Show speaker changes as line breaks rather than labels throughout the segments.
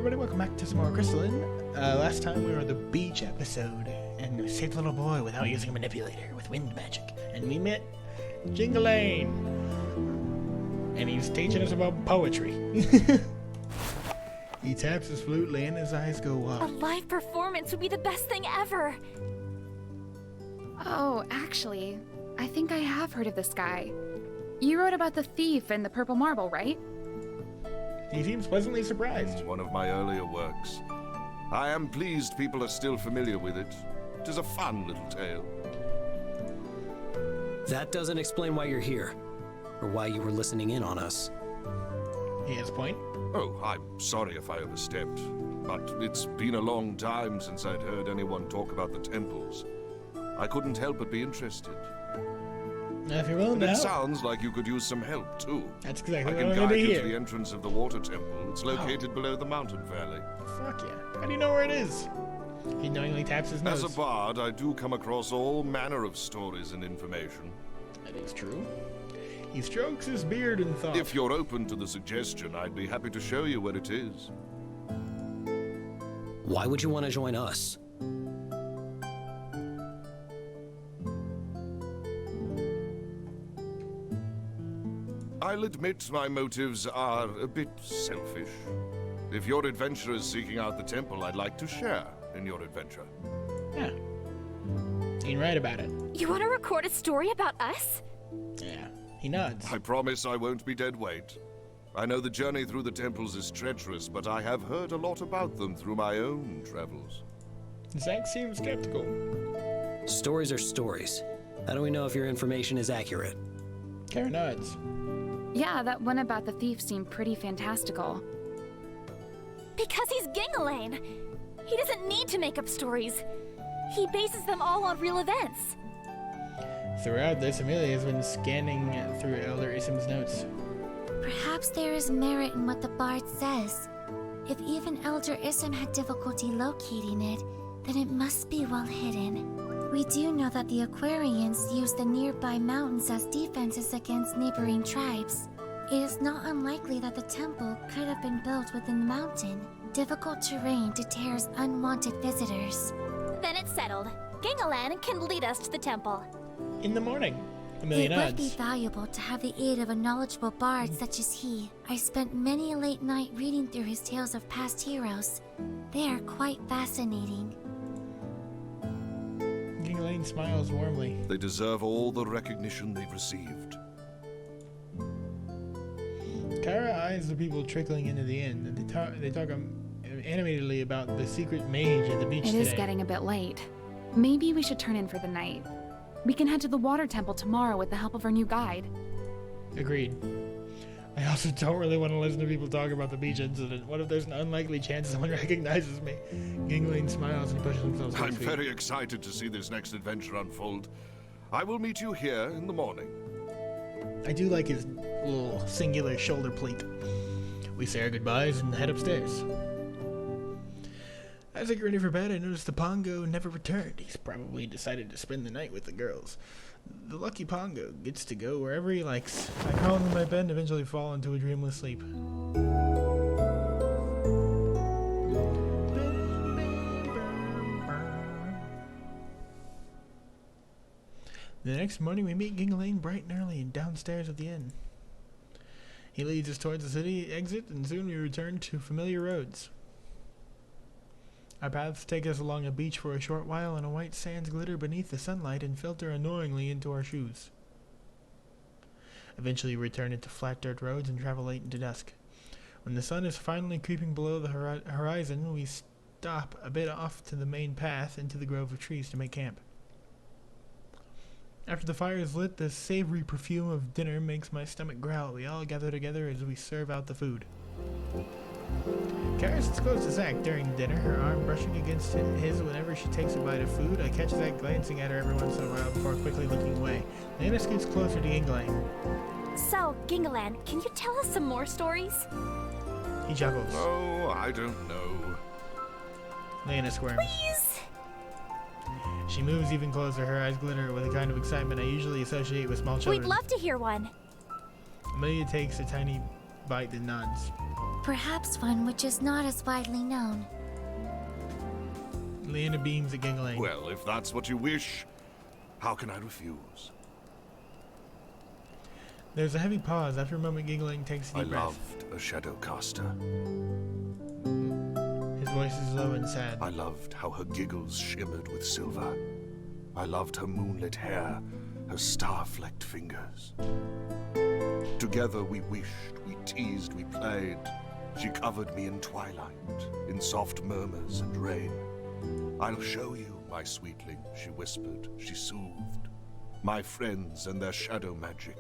everybody, welcome back to some more Crystalline. Last time we were on the beach episode, and we saved the little boy without using a manipulator, with wind magic. And we met Crystalline, and he's teaching us about poetry. He taps his flute, and his eyes go
A
up.
live performance would be the best thing ever!
Oh, actually, I think I have heard of this guy. You wrote about the thief and the purple marble, right?
He seems pleasantly surprised.
One of my earlier works. I am pleased people are still familiar with it. It is a fun little tale.
That doesn't explain why you're here, or why you were listening in on us.
He has a point.
Oh, I'm sorry if I overstepped, but it's been a long time since I'd heard anyone talk about the temples. I couldn't help but be interested.
Now, if you're willing
And
to
it
help,
sounds like you could use some help, too.
that's
I
exactly what
can
I'm going to
guide
do
you to the
here.
entrance of the water temple. It's located below the mountain valley.
Fuck yeah. How do you know where it is? He knowingly taps his nose.
As a bard, I do come across all manner of stories and information.
That is true. He strokes his beard in thought.
If you're open to the suggestion, I'd be happy to show you where it is.
Why would you want to join us?
I'll admit my motives are a bit selfish. If your adventure is seeking out the temple, I'd like to share in your adventure.
Yeah. He can write about it.
You want to record a story about us?
Yeah. He nods.
I promise I won't be dead weight. I know the journey through the temples is treacherous, but I have heard a lot about them through my own travels.
Zach seems skeptical.
Stories are stories. How do we know if your information is accurate?
Kara nods.
Yeah, that one about the thief seemed pretty fantastical.
Because he's Gingalain! He doesn't need to make up stories. He bases them all on real events.
Throughout this, Amelia has been scanning through Elder Ism's notes.
Perhaps there is merit in what the bard says. If even Elder Ism had difficulty locating it, then it must be well hidden. We do know that the Aquarians use the nearby mountains as defenses against neighboring tribes. It is not unlikely that the temple could have been built within the mountain. Difficult terrain deters unwanted visitors.
Then it's settled. Gingalan can lead us to the temple.
In the morning, Amelia
It would be
nods.
valuable to have the aid of a knowledgeable bard such as he. I spent many a late night reading through his tales of past heroes. They are quite fascinating.
Gingalain smiles warmly.
They deserve all the recognition they've received.
Kara eyes the people trickling into the inn, and they talk animatedly about the secret mage at the beach
It
today.
is getting a bit late. Maybe we should turn in for the night. We can head to the water temple tomorrow with the help of our new guide.
Agreed. I also don't really want to listen to people talk about the beach incident. What if there's an unlikely chance someone recognizes me? Gingalain smiles and he pushes himself 6
I'm
feet.
very excited to see this next adventure unfold. I will meet you here in the morning.
I do like his little singular shoulder pleat. We say our goodbyes and head upstairs. As I get ready for bed, I notice the Pongo never returned. He's probably decided to spend the night with the girls. The lucky Pongo gets to go wherever he likes. I crawl into my bed and eventually fall into a dreamless sleep. The next morning, we meet Gingalain bright and early and downstairs at the inn. He leads us towards the city exit, and soon we return to familiar roads. Our paths take us along a beach for a short while, and a white sands glitter beneath the sunlight and filter annoyingly into our shoes. Eventually, we return into flat dirt roads and travel late into dusk. When the sun is finally creeping below the horizon, we stop a bit off to the main path into the grove of trees to make camp. After the fire is lit, the savory perfume of dinner makes my stomach growl. We all gather together as we serve out the food. Kara sits close to Zach during dinner, her arm brushing against his whenever she takes a bite of food. I catch Zach glancing at her every once in a while before quickly looking away. Lana scoots closer to Gingalain.
So, Gingalan, can you tell us some more stories?
He chuckles.
Oh, I don't know.
Lana squirms.
Please!
She moves even closer, her eyes glitter with a kind of excitement I usually associate with small children.
We'd love to hear one.
Amelia takes a tiny bite and nods.
Perhaps one which is not as widely known.
Leanna beams at Gingling.
Well, if that's what you wish, how can I refuse?
There's a heavy pause. After a moment, Gingling takes a
I
deep breath.
loved a Shadowcaster.
His voice is low and sad.
I loved how her giggles shimmered with silver. I loved her moonlit hair, her star-flecked fingers. Together we wished, we teased, we played. She covered me in twilight, in soft murmurs and rain. I'll show you, my sweetling, she whispered, she soothed. My friends and their shadow magic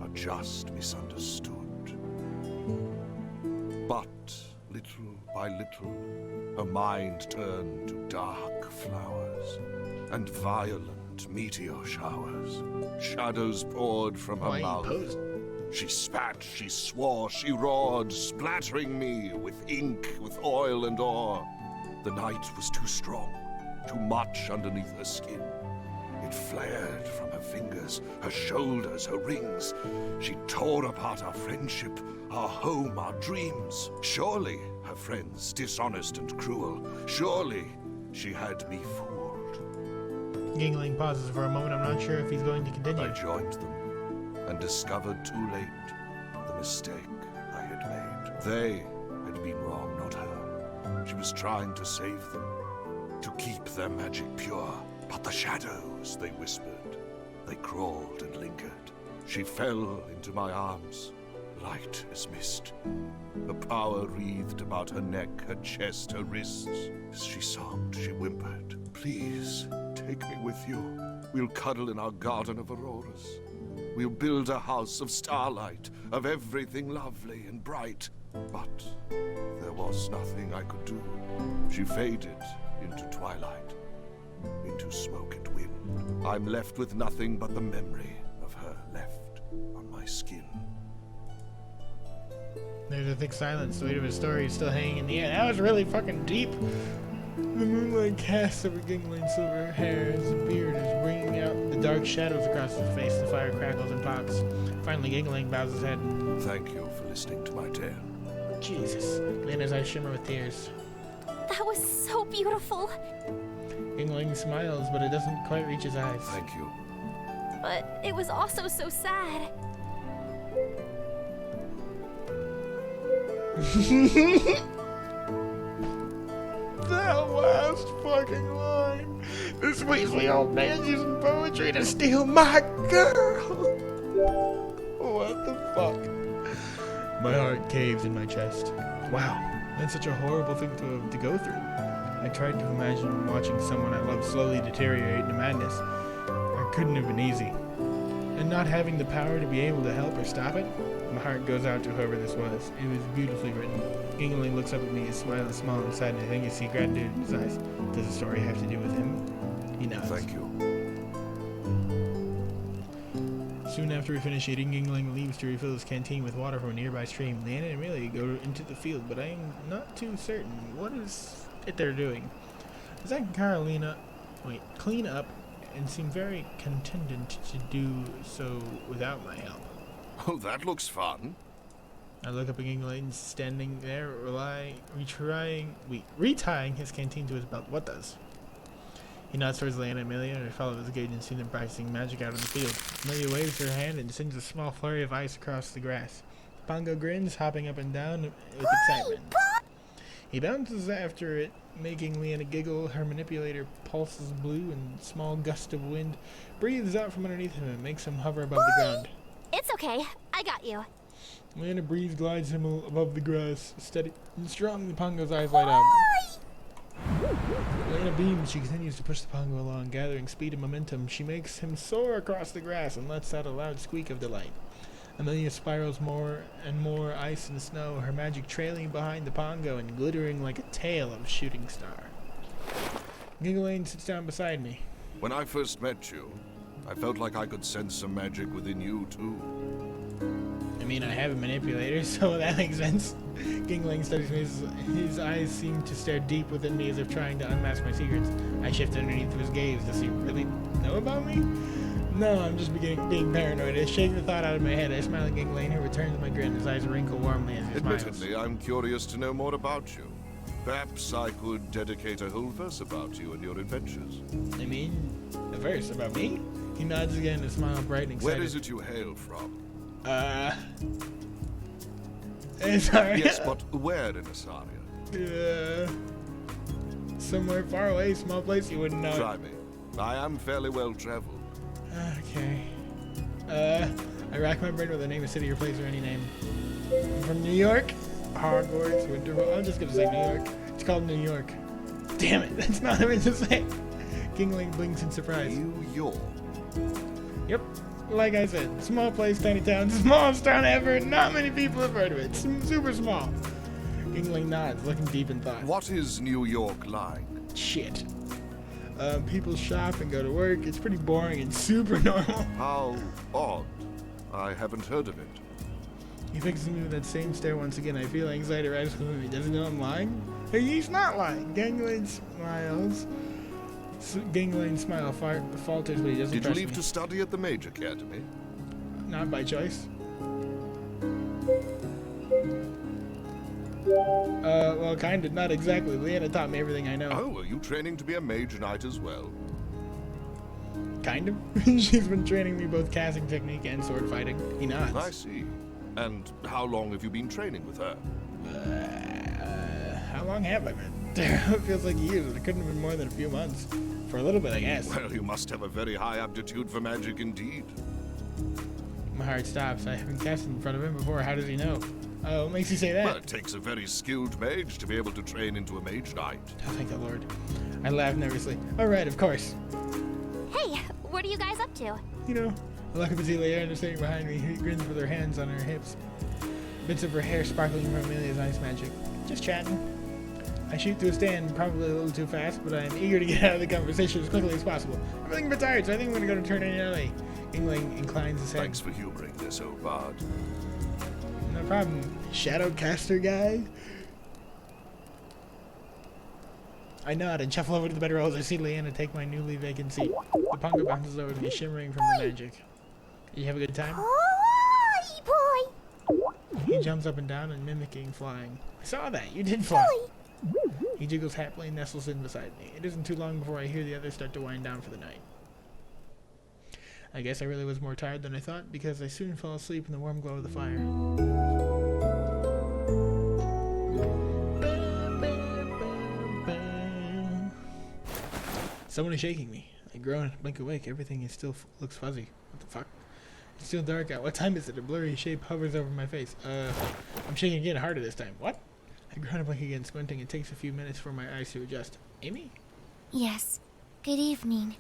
are just misunderstood. But little by little, her mind turned to dark flowers and violent meteor showers. Shadows poured from her
Why
mouth.
posed?
She spat, she swore, she roared, splattering me with ink, with oil and ore. The night was too strong, too much underneath her skin. It flared from her fingers, her shoulders, her rings. She tore apart our friendship, our home, our dreams. Surely, her friends, dishonest and cruel, surely she had me fooled.
Gingling pauses for a moment. I'm not sure if he's going to continue.
I joined them and discovered too late the mistake I had made. They had been wrong, not her. She was trying to save them, to keep their magic pure. But the shadows, they whispered, they crawled and lingered. She fell into my arms, light as mist. The power wreathed about her neck, her chest, her wrists. As she sobbed, she whimpered, "Please, take me with you. We'll cuddle in our garden of auroras. We'll build a house of starlight, of everything lovely and bright." But there was nothing I could do. She faded into twilight, into smoke and wind. I'm left with nothing but the memory of her left on my skin.
There's a thick silence. The weight of his story is still hanging in the air. That was really fucking deep. The moonlight casts over Gingling's silver hair. His beard is bringing out the dark shadows across his face. The fire crackles and pops. Finally, Gingling bows his head.
Thank you for listening to my tale.
Jesus. Lena's eyes shimmer with tears.
That was so beautiful.
Gingling smiles, but it doesn't quite reach his eyes.
Thank you.
But it was also so sad.
That last fucking line. This weaselly old man's using poetry to steal my girl. What the fuck? My heart caves in my chest. Wow, that's such a horrible thing to go through. I tried to imagine watching someone I love slowly deteriorate into madness. It couldn't have been easy. And not having the power to be able to help or stop it, my heart goes out to whoever this was. It was beautifully written. Gingling looks up at me, his smile is small and sad, and I think you see gratitude in his eyes. Does the story have to do with him? He nods.
Thank you.
Soon after we finish eating, Gingling leaves to refill his canteen with water from a nearby stream. Leanna and Amelia go into the field, but I am not too certain. What is it they're doing? Zach and Carolina clean up and seem very content to do so without my help.
Oh, that looks fun.
I look up at Gingling standing there, retying his canteen to his belt. What does? He nods towards Leanna and Amelia, and I follow his gaze and see them practicing magic out in the field. Amelia waves her hand and sends a small flurry of ice across the grass. Pongo grins, hopping up and down with excitement. He bounces after it, making Leanna giggle. Her manipulator pulses blue, and a small gust of wind breathes out from underneath him and makes him hover above the ground.
It's okay. I got you.
Leanna breeze glides him above the grass, steady and strong. The Pongo's eyes light up. Leanna beams. She continues to push the Pongo along, gathering speed and momentum. She makes him soar across the grass and lets out a loud squeak of delight. Amelia spirals more and more ice and snow, her magic trailing behind the Pongo and glittering like a tail of a shooting star. Gingling sits down beside me.
When I first met you, I felt like I could sense some magic within you, too.
I mean, I have a manipulator, so that makes sense. Gingling studies me. His eyes seem to stare deep within me as if trying to unmask my secrets. I shift underneath his gaze. Does he really know about me? No, I'm just being paranoid. I shake the thought out of my head. I smile at Gingling, who returns my grin. His eyes wrinkle warmly as he smiles.
Admittedly, I'm curious to know more about you. Perhaps I could dedicate a whole verse about you and your adventures.
I mean, a verse about me? He nods again, his smile bright and excited.
Where is it you hail from?
Sorry.
Yes, but where in Asaria?
Somewhere far away, small place you wouldn't know.
Try me. I am fairly well traveled.
Okay. I rack my brain with the name of city or place or any name. I'm from New York? Hogwarts, Winterfell. I'm just gonna say New York. It's called New York. Damn it, that's not what I meant to say. Gingling blinks in surprise.
New York?
Yep. Like I said, small place, tiny town, smallest town ever. Not many people have heard of it. Super small. Gingling nods, looking deep in thought.
What is New York like?
Shit. People shop and go to work. It's pretty boring and super normal.
How odd. I haven't heard of it.
He fixes me with that same stare once again. I feel anxiety rises within me. Does he know I'm lying? Hey, he's not lying. Gangling smiles. Gangling's smile falters, but he doesn't
Did you
trust
leave
me.
to study at the Mage Academy?
Not by choice. Well, kind of. Not exactly. Leanna taught me everything I know.
Oh, are you training to be a Mage Knight as well?
Kind of. She's been training me both casting technique and sword fighting. He nods.
I see. And how long have you been training with her?
How long have I been? It feels like years, but it couldn't have been more than a few months. For a little bit, I guess.
Well, you must have a very high aptitude for magic indeed.
My heart stops. I haven't cast in front of him before. How does he know? Oh, what makes you say that?
Well, it takes a very skilled mage to be able to train into a Mage Knight.
Oh, thank the Lord. I laugh nervously. All right, of course.
Hey, what are you guys up to?
You know, I look up and see Leanna standing behind me. He grins with her hands on her hips. Bits of her hair sparkling from Amelia's ice magic. Just chatting. I shoot to a stand, probably a little too fast, but I'm eager to get out of the conversation as quickly as possible. I'm feeling a bit tired, so I think I'm going to go to turn in early. Gingling inclines his head.
Thanks for humoring this, old bard.
No problem. Shadowcaster guy? I nod and shuffle over to the bedroll as I see Leanna take my newly vacant seat. The pongo bounces over to me, shimmering from the magic. You have a good time?
Hi, boy.
He jumps up and down and mimicking flying. I saw that. You did fly. He jiggles happily and nestles in beside me. It isn't too long before I hear the others start to wind down for the night. I guess I really was more tired than I thought, because I soon fell asleep in the warm glow of the fire. Someone is shaking me. I groan and blink awake. Everything is still looks fuzzy. What the fuck? It's still dark out. What time is it? A blurry shape hovers over my face. I'm shaking again, harder this time. What? I groan and blink again, squinting. It takes a few minutes for my eyes to adjust. Amy?
Yes. Good evening.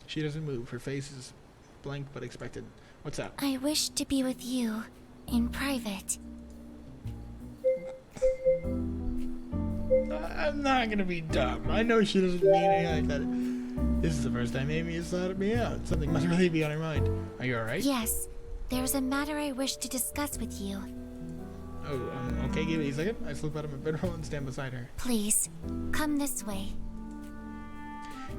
She doesn't move. Her face is blank but expectant. What's up?
I wish to be with you in private.
I'm not gonna be dumb. I know she doesn't mean anything like that. This is the first time Amy has thought me out. Something must really be on her mind. Are you alright?
Yes. There's a matter I wish to discuss with you.
Oh, okay, give me a second. I slip out of my bedroll and stand beside her.
Please, come this way.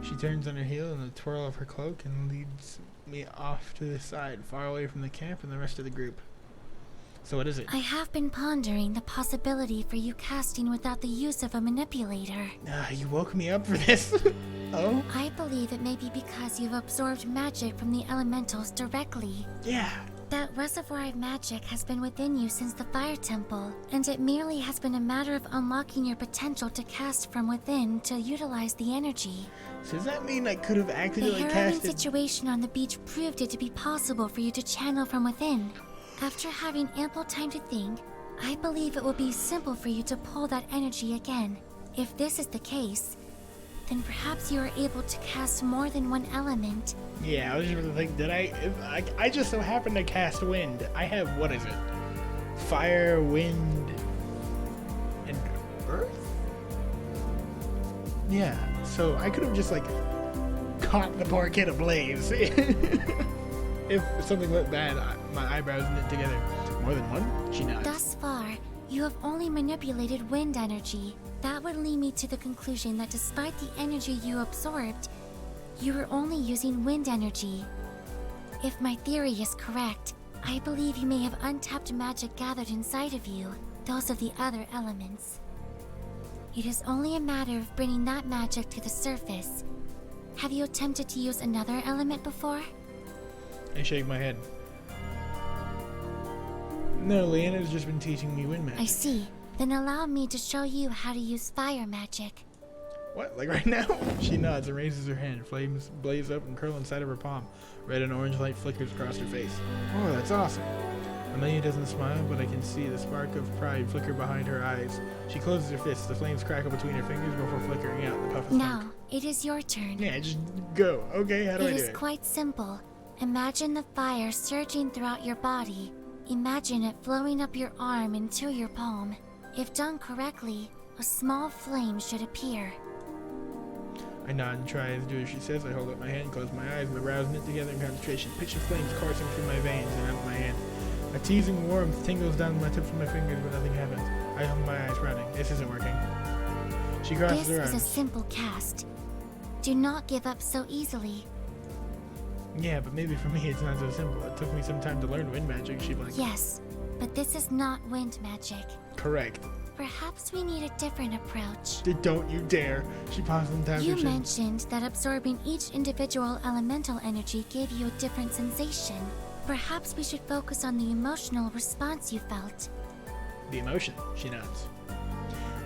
She turns on her heel in a twirl of her cloak and leads me off to the side, far away from the camp and the rest of the group. So what is it?
I have been pondering the possibility for you casting without the use of a manipulator.
You woke me up for this? Oh?
I believe it may be because you've absorbed magic from the elementals directly.
Yeah.
That reservoir of magic has been within you since the Fire Temple, and it merely has been a matter of unlocking your potential to cast from within to utilize the energy.
So does that mean I could have
The
accidentally
harrowing
casted...
situation on the beach proved it to be possible for you to channel from within. After having ample time to think, I believe it will be simple for you to pull that energy again. If this is the case, then perhaps you are able to cast more than one element.
Yeah, I was just really thinking, did I just so happen to cast wind. I have, what is it? Fire, wind, and earth? Yeah, so I could have just, like, caught the poor kid ablaze. If something went bad, my eyebrows knit together. More than one? She nods.
Thus far, you have only manipulated wind energy. That would lead me to the conclusion that despite the energy you absorbed, you were only using wind energy. If my theory is correct, I believe you may have untapped magic gathered inside of you, those of the other elements. It is only a matter of bringing that magic to the surface. Have you attempted to use another element before?
I shake my head. No, Leanna's just been teaching me wind magic.
I see. Then allow me to show you how to use fire magic.
What, like right now? She nods and raises her hand. Flames blaze up and curl inside of her palm. Red and orange light flickers across her face. Oh, that's awesome. Amelia doesn't smile, but I can see the spark of pride flicker behind her eyes. She closes her fists. The flames crackle between her fingers before flickering out in the puff of
Now,
smoke.
it is your turn.
Yeah, just go. Okay, how do I
It
do
is
it?
quite simple. Imagine the fire surging throughout your body. Imagine it flowing up your arm into your palm. If done correctly, a small flame should appear.
I nod and try to do as she says. I hold up my hand, close my eyes, my brows knit together in concentration. Picture flames coursing through my veins and out my hand. A teasing warmth tingles down my tips of my fingers, but nothing happens. I open my eyes, frowning. This isn't working. She crosses
This
her
is a
arms.
simple cast. Do not give up so easily.
Yeah, but maybe for me it's not so simple. It took me some time to learn wind magic. She blinked.
Yes, but this is not wind magic.
Correct.
Perhaps we need a different approach.
Don't you dare. She paused and tapped
You
her chin.
mentioned that absorbing each individual elemental energy gave you a different sensation. Perhaps we should focus on the emotional response you felt.
The emotion. She nods.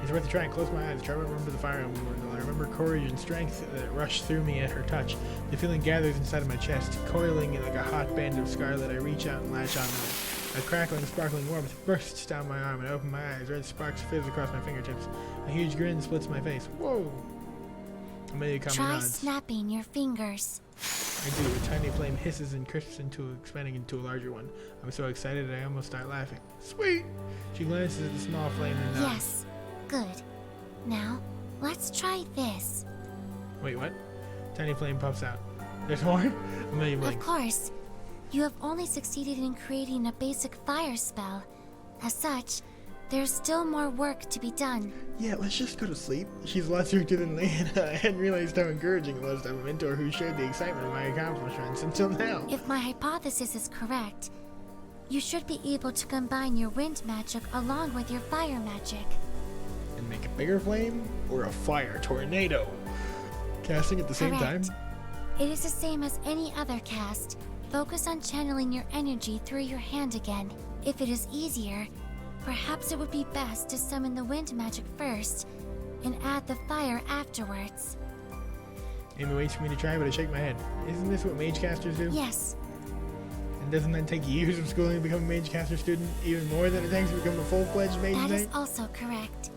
It's worth a try. Close my eyes. Try to remember the fire emblem. I remember courage and strength that rushed through me at her touch. The feeling gathers inside of my chest, coiling like a hot band of scarlet. I reach out and latch onto it. A crackling, sparkling warmth bursts down my arm and I open my eyes. Red sparks fizz across my fingertips. A huge grin splits my face. Whoa! Amelia calmly
Try
nods.
snapping your fingers.
I do. A tiny flame hisses and crisps expanding into a larger one. I'm so excited I almost start laughing. Sweet! She glances at the small flame and nods.
Yes, good. Now, let's try this.
Wait, what? Tiny flame puffs out. There's more? Amelia
Of
blinks.
course, you have only succeeded in creating a basic fire spell. As such, there's still more work to be done.
Yeah, let's just go to sleep. She's less rooted than Leanna. I hadn't realized how encouraging it was to have a mentor who shared the excitement of my accomplishments until now.
If my hypothesis is correct, you should be able to combine your wind magic along with your fire magic.
And make a bigger flame or a fire tornado? Casting at the same time?
Correct. It is the same as any other cast. Focus on channeling your energy through your hand again. If it is easier, perhaps it would be best to summon the wind magic first and add the fire afterwards.
Amy waits for me to try, but I shake my head. Isn't this what magecasters do?
Yes,
And doesn't that take years of schooling to become a magecaster student? Even more than it takes to become a full-fledged mage
that is
knight?
also correct.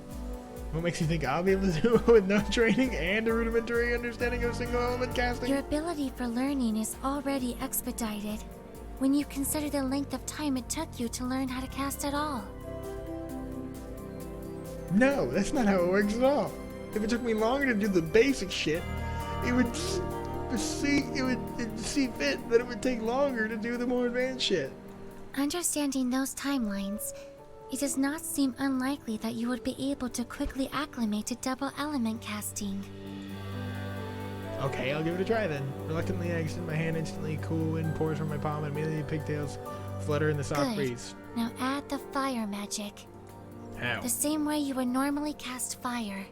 What makes you think I'll be able to do it with no training and a rudimentary understanding of single-element casting?
Your ability for learning is already expedited when you consider the length of time it took you to learn how to cast at all.
No, that's not how it works at all. If it took me longer to do the basic shit, it would see fit that it would take longer to do the more advanced shit.
Understanding those timelines, it does not seem unlikely that you would be able to quickly acclimate to double element casting.
Okay, I'll give it a try then. Reluctantly, I extend my hand instantly. Cool wind pours from my palm and immediately pigtails flutter in the soft
Good.
breeze.
Now add the fire magic,
How?
the same way you would normally cast fire.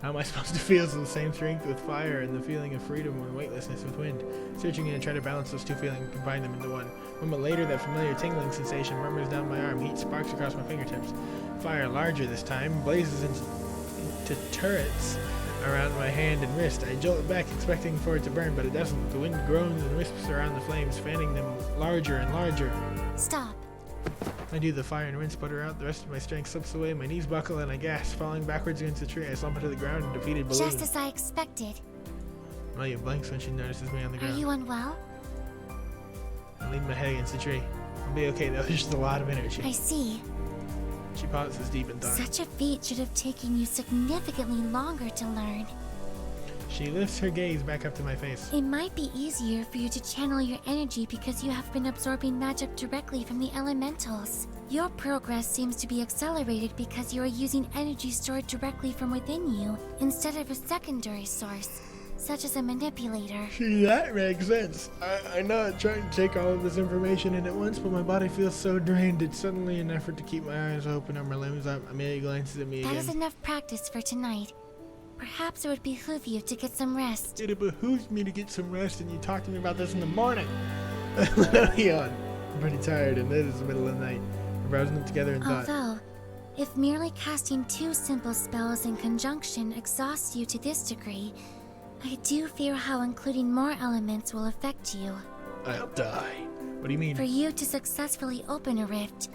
How am I supposed to feel the same strength with fire and the feeling of freedom and weightlessness with wind? Searching in and try to balance those two feelings and combine them into one. A moment later, that familiar tingling sensation murmurs down my arm. Heat sparks across my fingertips. Fire, larger this time, blazes into turrets around my hand and wrist. I jolt it back, expecting for it to burn, but it doesn't. The wind groans and wisps around the flames, fanning them larger and larger.
Stop.
I do. The fire and wind sputter out. The rest of my strength slips away. My knees buckle and I gasp. Falling backwards against the tree, I slump into the ground and defeated balloon.
Just as I expected.
Amelia blinks when she notices me on the
Are
ground.
you unwell?
I lean my head against the tree. I'll be okay though. There's just a lot of energy.
I see.
She pauses deep in thought.
Such a feat should have taken you significantly longer to learn.
She lifts her gaze back up to my face.
It might be easier for you to channel your energy because you have been absorbing magic directly from the elementals. Your progress seems to be accelerated because you are using energy stored directly from within you instead of a secondary source. such as a manipulator.
See, that makes sense. I'm not trying to take all of this information in at once, but my body feels so drained. It's suddenly an effort to keep my eyes open and my limbs up. Amelia glances at me
That
again.
is enough practice for tonight. Perhaps it would behoove you to get some rest.
It behooves me to get some rest, and you talk to me about this in the morning. Yawn. I'm pretty tired, and it is the middle of the night. We're browsing them together and thought.
Although, if merely casting 2 simple spells in conjunction exhausts you to this degree, I do fear how including more elements will affect you.
I'll die. What do you mean?
For you to successfully open a rift,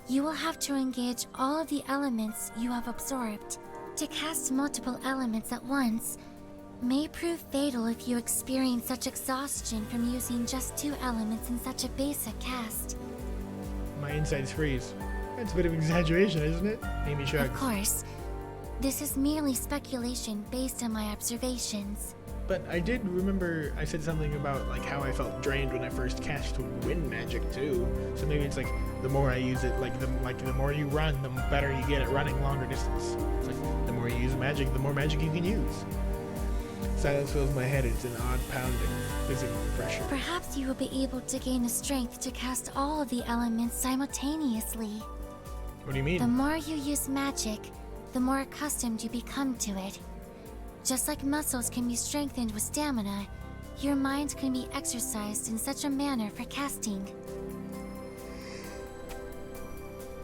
you will have to engage all of the elements you have absorbed. To cast multiple elements at once may prove fatal if you experience such exhaustion from using just 2 elements in such a basic cast.
My insides freeze. That's a bit of exaggeration, isn't it? Amy shrugs.
Of course, this is merely speculation based on my observations.
But I did remember I said something about like how I felt drained when I first cast wind magic too. So maybe it's like the more I use it, like the more you run, the better you get at running longer distance. It's like the more you use magic, the more magic you can use. Silence fills my head. It's an odd pounding, physical pressure.
Perhaps you will be able to gain the strength to cast all of the elements simultaneously.
What do you mean?
The more you use magic, the more accustomed you become to it. Just like muscles can be strengthened with stamina, your mind can be exercised in such a manner for casting.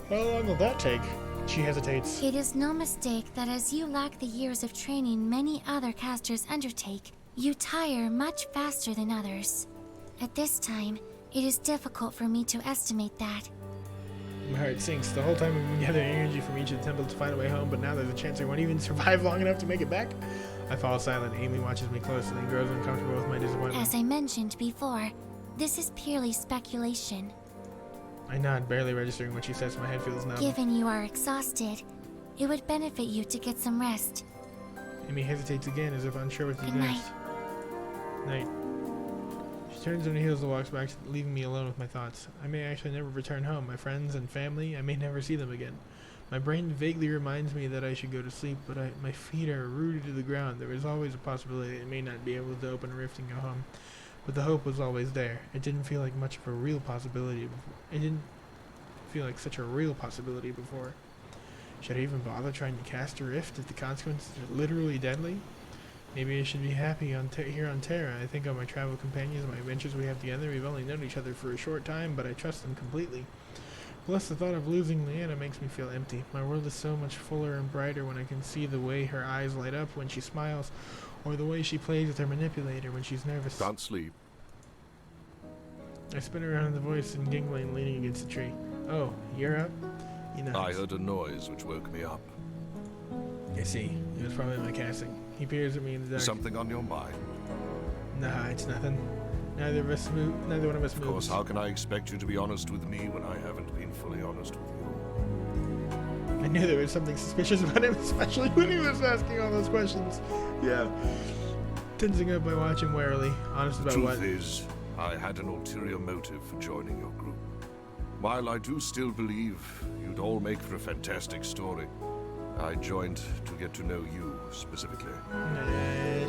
How long will that take? She hesitates.
It is no mistake that as you lack the years of training many other casters undertake, you tire much faster than others. At this time, it is difficult for me to estimate that.
My heart sinks. The whole time we've been gathering energy from each of the temples to find a way home, but now there's a chance I won't even survive long enough to make it back. I fall silent. Amy watches me closely and grows uncomfortable with my disappointment.
As I mentioned before, this is purely speculation.
I nod, barely registering what she says. My head feels numb.
Given you are exhausted, it would benefit you to get some rest.
Amy hesitates again, as if unsure what to do
Good
next. Night. She turns on her heels and walks back, leaving me alone with my thoughts. I may actually never return home. My friends and family, I may never see them again. My brain vaguely reminds me that I should go to sleep, but my feet are rooted to the ground. There is always a possibility I may not be able to open a rift and go home. But the hope was always there. It didn't feel like much of a real possibility before. It didn't feel like such a real possibility before. Should I even bother trying to cast a rift if the consequences are literally deadly? Maybe I should be happy here on Terra. I think of my travel companions, my adventures we have together. We've only known each other for a short time, but I trust them completely. Plus, the thought of losing Leanna makes me feel empty. My world is so much fuller and brighter when I can see the way her eyes light up when she smiles, or the way she plays with her manipulator when she's nervous.
Can't sleep.
I spin around the voice and Gingling leaning against the tree. Oh, you're up? He nods.
I heard a noise which woke me up.
I see. It was probably my casting. He peers at me in the dark.
Something on your mind?
Nah, it's nothing. Neither one of us moves.
Of course, how can I expect you to be honest with me when I haven't been fully honest with you?
I knew there was something suspicious about him, especially when he was asking all those questions. Yeah. Tensing up, I watch him warily. Honest about what?
Truth is, I had an ulterior motive for joining your group. While I do still believe you'd all make for a fantastic story, I joined to get to know you specifically.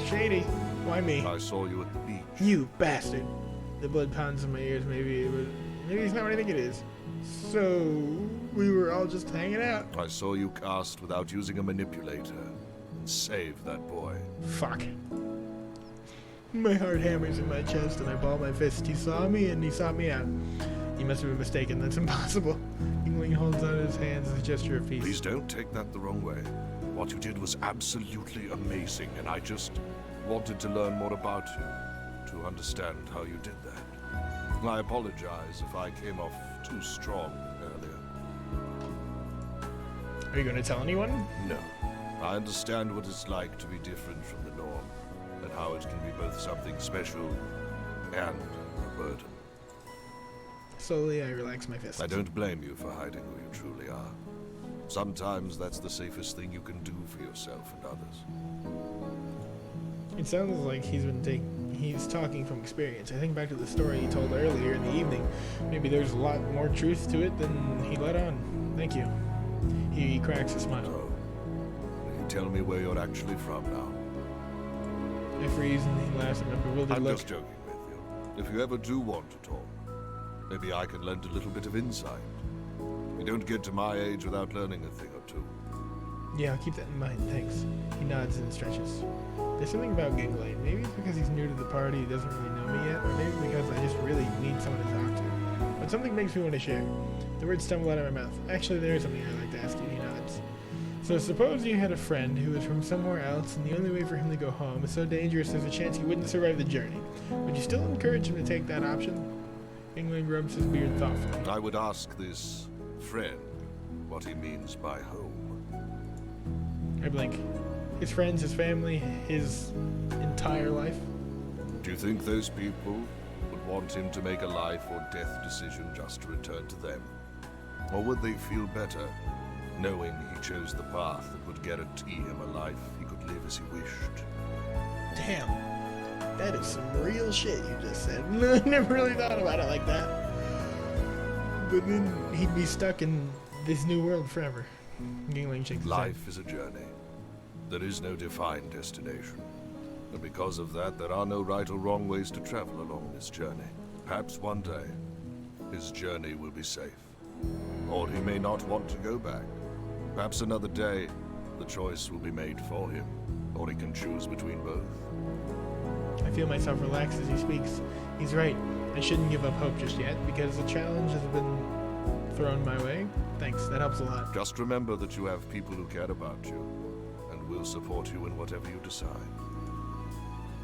Shady. Why me?
I saw you at the beach.
You bastard. The blood pounds in my ears. Maybe it's not what I think it is. So, we were all just hanging out.
I saw you cast without using a manipulator and save that boy.
Fuck. My heart hammers in my chest and I ball my fist. He saw me and he sought me out. He must have been mistaken. That's impossible. Yingling holds out his hands as a gesture of peace.
Please don't take that the wrong way. What you did was absolutely amazing, and I just wanted to learn more about you, to understand how you did that. I apologize if I came off too strong earlier.
Are you going to tell anyone?
No. I understand what it's like to be different from the norm, and how it can be both something special and a burden.
Slowly, I relax my fist.
I don't blame you for hiding who you truly are. Sometimes that's the safest thing you can do for yourself and others.
It sounds like he's talking from experience. I think back to the story he told earlier in the evening. Maybe there's a lot more truth to it than he let on. Thank you. He cracks a smile.
So, will you tell me where you're actually from now?
I freeze and he laughs at my bewildered
I'm
look.
just joking with you. If you ever do want to talk, maybe I can lend a little bit of insight. You don't get to my age without learning a thing or two.
Yeah, I'll keep that in mind, thanks. He nods and stretches. There's something about Ginglane. Maybe it's because he's new to the party, he doesn't really know me yet, or maybe because I just really need someone to talk to. But something makes me want to share. The words stumble out of my mouth. Actually, there is something I'd like to ask you, he nods. So suppose you had a friend who was from somewhere else, and the only way for him to go home is so dangerous there's a chance he wouldn't survive the journey. Would you still encourage him to take that option? Ginglane rubs his beard thoughtfully.
I would ask this friend what he means by home.
I blink. His friends, his family, his entire life.
Do you think those people would want him to make a life or death decision just to return to them? Or would they feel better knowing he chose the path that would guarantee him a life he could live as he wished?
Damn. That is some real shit you just said. I never really thought about it like that. But then he'd be stuck in this new world forever. Ginglane shakes his head.
Life is a journey. There is no defined destination. And because of that, there are no right or wrong ways to travel along this journey. Perhaps one day, his journey will be safe. Or he may not want to go back. Perhaps another day, the choice will be made for him. Or he can choose between both.
I feel myself relax as he speaks. He's right. I shouldn't give up hope just yet, because the challenge has been thrown my way. Thanks, that helps a lot.
Just remember that you have people who care about you, and will support you in whatever you decide.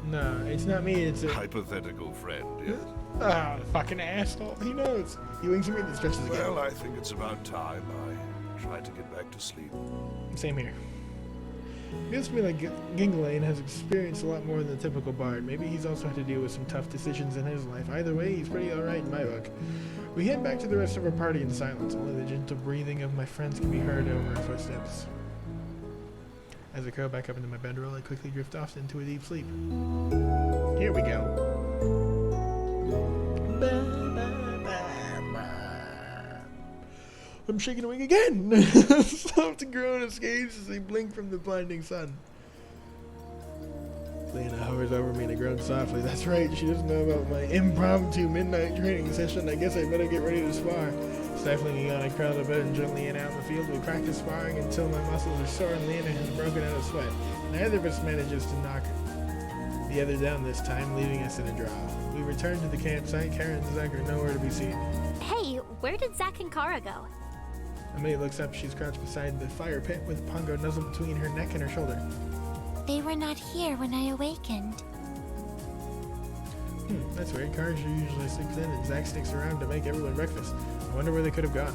No, it's not me, it's a...
Hypothetical friend, yes?
Ah, fucking asshole. He knows. He winks at me and stretches again.
Well, I think it's about time I try to get back to sleep.
Same here. Feels to me like Ginglane has experienced a lot more than the typical bard. Maybe he's also had to deal with some tough decisions in his life. Either way, he's pretty alright in my book. We head back to the rest of our party in silence. Only the gentle breathing of my friends can be heard over our footsteps. As I curl back up into my bedroll, I quickly drift off into a deep sleep. Here we go. I'm shaking awake again! Soft and groan escapes as they blink from the blinding sun. Lena hovers over me and I groan softly. That's right, she doesn't know about my impromptu midnight training session. I guess I better get ready to spar. Stifling a yawn, I crawl to bed and gently and out in the field. We practice sparring until my muscles are sore and Lena has broken out of sweat. Neither of us manages to knock the other down this time, leaving us in a draw. We return to the campsite. Kara and Zach are nowhere to be seen.
Hey, where did Zach and Kara go?
Amelia looks up. She's crouched beside the fire pit with Pongo nuzzled between her neck and her shoulder.
They were not here when I awakened.
That's weird. Kara usually sleeps in and Zach sticks around to make everyone breakfast. I wonder where they could have gone.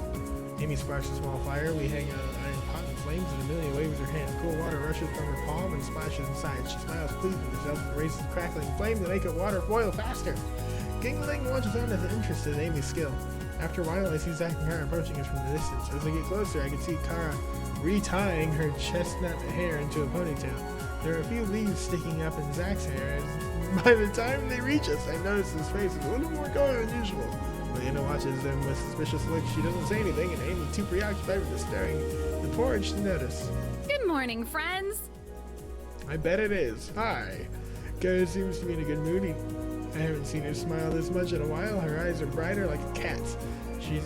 Amy sparks a small fire. We hang out an iron pot in flames and Amelia waves her hand. Cool water rushes from her palm and splashes inside. She smiles pleased with herself and raises the crackling flame to make the water boil faster. Ginglane watches on as interested in Amy's skill. After a while, I see Zach and Kara approaching us from the distance. As I get closer, I can see Kara retying her chestnut hair into a ponytail. There are a few leaves sticking up in Zach's hair, and by the time they reach us, I notice his face is a little more color than usual. Lena watches them with suspicious looks. She doesn't say anything, and Amy's too preoccupied with staring the porridge to notice.
Good morning, friends.
I bet it is. Hi. Kara seems to be in a good mood. I haven't seen her smile this much in a while. Her eyes are brighter like a cat's. She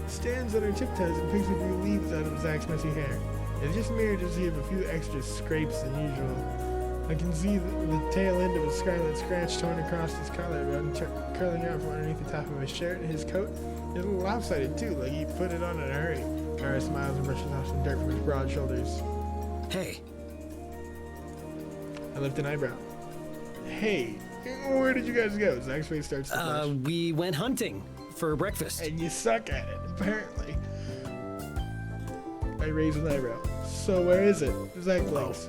stands on her tiptoes and picks a few leaves out of Zach's messy hair. It's just me, to see a few extra scrapes than usual. I can see the tail end of a scarlet scratch torn across his collarbone, curling out from underneath the top of his shirt. His coat is a little lopsided too, like he put it on in a hurry. Kara smiles and brushes off some dirt from his broad shoulders.
Hey,
I lift an eyebrow. Hey, where did you guys go? Zach's face starts to flash.
we went hunting for breakfast.
And you suck at it, apparently. I raise an eyebrow. So where is it? Zach blinks.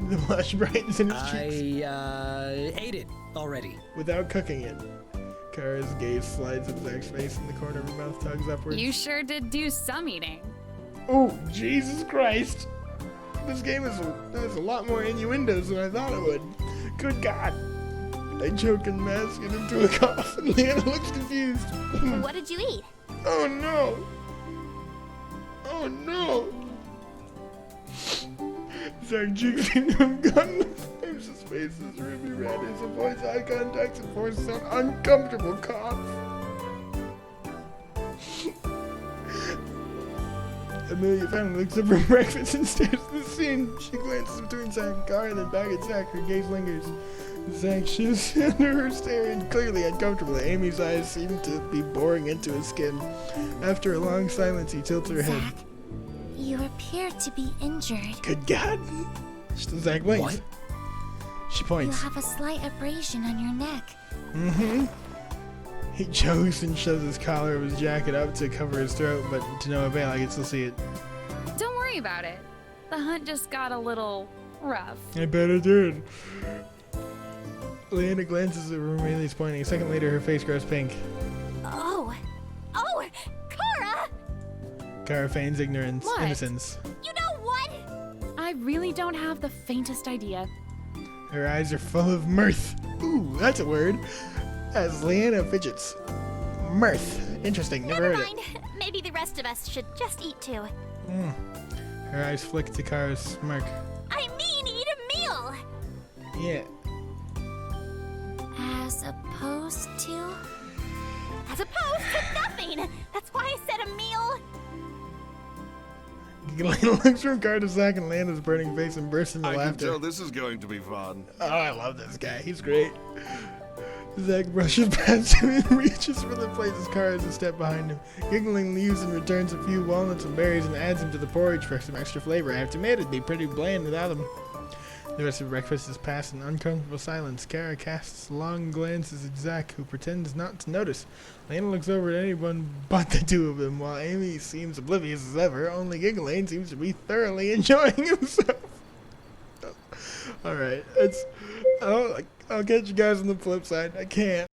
The blush brightens in his cheeks.
I ate it already.
Without cooking it. Kara's gaze slides up Zach's face and the corner of her mouth tugs upwards.
You sure did do some eating.
Oh, Jesus Christ. This game has a lot more innuendos than I thought it would. Good God. I choke and mask it into a cough, and Leanna looks confused.
What did you eat?
Oh no! Oh no! Zach jigs into him, gun. Bruce's face is ruby red as he avoids eye contact and forces an uncomfortable cough. Amelia finally looks up from breakfast and stares at the scene. She glances between Zack and Kara, then back at Zack. Her gaze lingers. Zack shifts under her, staring clearly uncomfortable. Amy's eyes seem to be boring into his skin. After a long silence, he tilts her head.
Zack, you appear to be injured.
Good God! Zack blinks.
What?
She
You
points.
have a slight abrasion on your neck.
Mm-hmm. He chokes and shoves his collar of his jacket up to cover his throat, but to no avail. I can still see it.
Don't worry about it. The hunt just got a little rough.
I bet it did. Leanna glances at where Amelie's pointing. A second later, her face grows pink.
Oh, Kara!
Kara feigns ignorance.
What?
Innocence.
You know what?
I really don't have the faintest idea.
Her eyes are full of mirth. Ooh, that's a word. As Leanna fidgets. Mirth. Interesting. Never
Never
heard
mind. Maybe the rest of us should just eat too.
it. Her eyes flick to Kara's smirk.
I mean, eat a meal!
Yeah.
As opposed to?
As opposed to nothing! That's why I said a meal!
Leanna looks from Kara to Zack and Leanna's burning face and bursts into
I can
laughter.
tell this is going to be fun.
Oh, I love this guy. He's great. Zack brushes past him and reaches for the plate as Kara is a step behind him. Giggling leaves and returns a few walnuts and berries and adds them to the porridge for some extra flavor. I have to admit, it'd be pretty bland without them. The rest of breakfast is passed in uncomfortable silence. Kara casts long glances at Zack, who pretends not to notice. Lana looks over at anyone but the two of them, while Amy seems oblivious as ever. Only Giggling seems to be thoroughly enjoying himself. Alright, I'll catch you guys on the flip side. I can't.